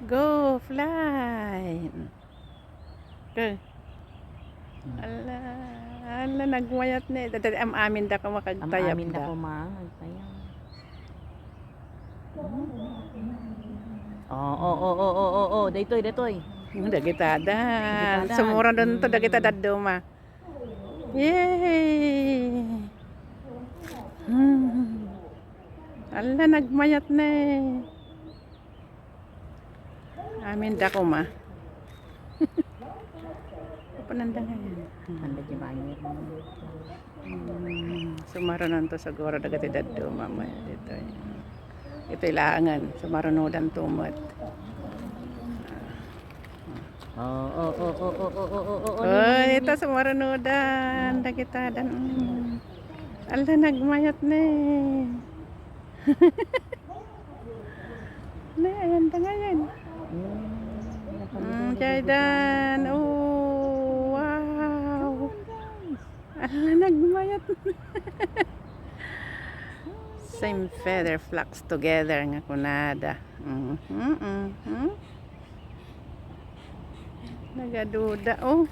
Go, fly. Go. Ala, ala nagwayat ni. Dadi amin da ka makagtayap Amin da. na ko magtayap. Oh. Daytoy. Dagitadan. Sumura doon to dagitadad duma. Yay! Ala nagmayat na. Amin da ko ma. Pananda ngayon. Anda di banyak. Sumarunan to siguro dagatidad duma mo dito. Ito ilangan sumarunodan tumot. Oh, ito sumarunodan dagitadan. Ala nagmayat na. Na ayan ta ngayon. Jaydan. Oh, wow. Ala nagmayat. Same feather flocks together nga kunada. Nagaduda oh.